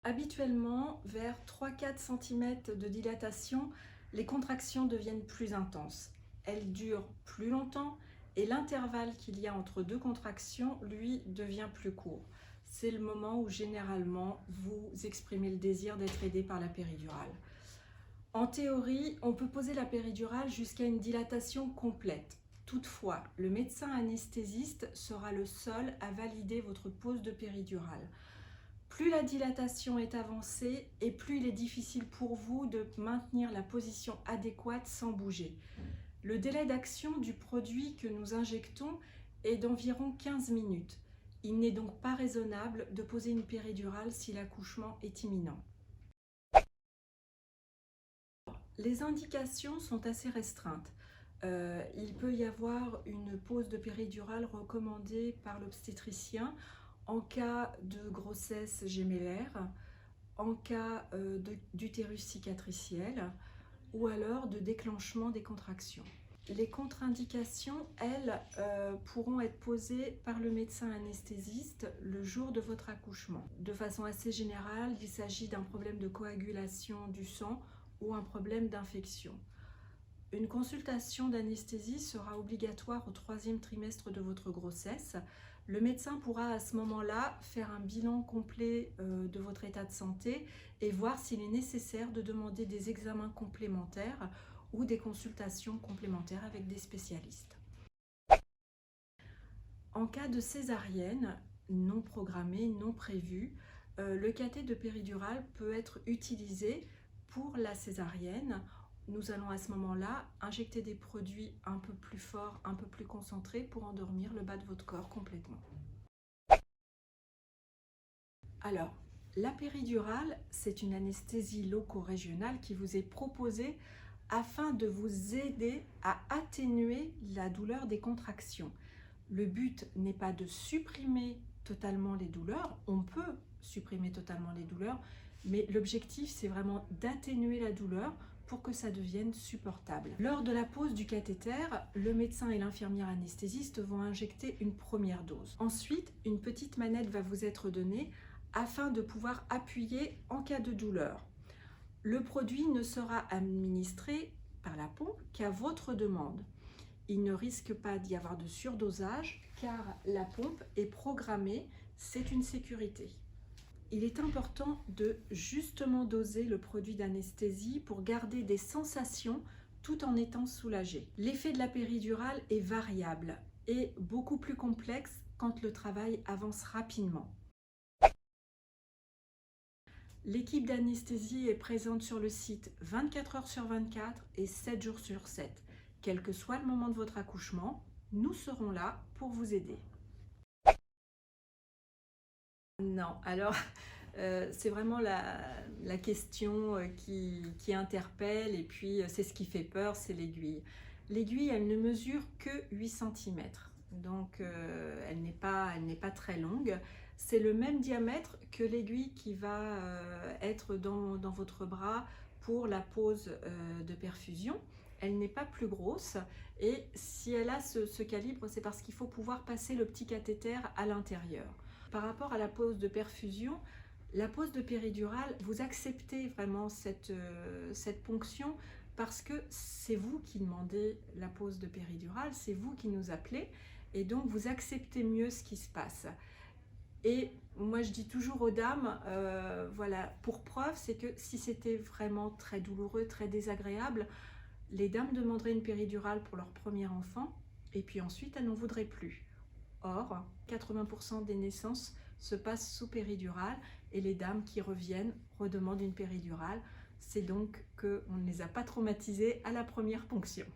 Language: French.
Habituellement, vers 3-4 cm de dilatation, les contractions deviennent plus intenses. Elles durent plus longtemps et l'intervalle qu'il y a entre deux contractions, lui, devient plus court. C'est le moment où généralement vous exprimez le désir d'être aidé par la péridurale. En théorie, on peut poser la péridurale jusqu'à une dilatation complète. Toutefois, le médecin anesthésiste sera le seul à valider votre pose de péridurale. Plus la dilatation est avancée et plus il est difficile pour vous de maintenir la position adéquate sans bouger. Le délai d'action du produit que nous injectons est d'environ 15 minutes. Il n'est donc pas raisonnable de poser une péridurale si l'accouchement est imminent. Les indications sont assez restreintes. Il peut y avoir une pose de péridurale recommandée par l'obstétricien en cas de grossesse gémellaire, en cas d'utérus cicatriciel ou alors de déclenchement des contractions. Les contre-indications, elles, pourront être posées par le médecin anesthésiste le jour de votre accouchement. De façon assez générale, il s'agit d'un problème de coagulation du sang ou un problème d'infection. Une consultation d'anesthésie sera obligatoire au 3e trimestre de votre grossesse. Le médecin pourra à ce moment-là faire un bilan complet de votre état de santé et voir s'il est nécessaire de demander des examens complémentaires ou des consultations complémentaires avec des spécialistes. En cas de césarienne non programmée, non prévue, le cathé de péridurale peut être utilisé pour la césarienne. Nous allons à ce moment-là injecter des produits un peu plus forts, un peu plus concentrés pour endormir le bas de votre corps complètement. Alors, la péridurale, c'est une anesthésie loco-régionale qui vous est proposée afin de vous aider à atténuer la douleur des contractions. Le but n'est pas de supprimer totalement les douleurs, on peut supprimer totalement les douleurs, mais l'objectif c'est vraiment d'atténuer la douleur pour que ça devienne supportable. Lors de la pose du cathéter, le médecin et l'infirmière anesthésiste vont injecter une première dose. Ensuite, une petite manette va vous être donnée afin de pouvoir appuyer en cas de douleur. Le produit ne sera administré par la pompe qu'à votre demande. Il ne risque pas d'y avoir de surdosage car la pompe est programmée, c'est une sécurité. Il est important de justement doser le produit d'anesthésie pour garder des sensations tout en étant soulagé. L'effet de la péridurale est variable et beaucoup plus complexe quand le travail avance rapidement. L'équipe d'anesthésie est présente sur le site 24 heures sur 24 et 7 jours sur 7. Quel que soit le moment de votre accouchement, nous serons là pour vous aider. Non, alors c'est vraiment la question qui interpelle et puis c'est ce qui fait peur, c'est l'aiguille. L'aiguille, elle ne mesure que 8 cm, donc elle n'est pas très longue. C'est le même diamètre que l'aiguille qui va être dans votre bras pour la pose de perfusion. Elle n'est pas plus grosse et si elle a ce calibre, c'est parce qu'il faut pouvoir passer le petit cathéter à l'intérieur. Par rapport à la pose de perfusion, la pose de péridurale, vous acceptez vraiment cette ponction parce que c'est vous qui demandez la pose de péridurale, c'est vous qui nous appelez et donc vous acceptez mieux ce qui se passe. Et moi je dis toujours aux dames, voilà, pour preuve, c'est que si c'était vraiment très douloureux, très désagréable, les dames demanderaient une péridurale pour leur premier enfant et puis ensuite elles n'en voudraient plus. Or, 80% des naissances se passent sous péridurale et les dames qui reviennent redemandent une péridurale. C'est donc qu'on ne les a pas traumatisées à la première ponction.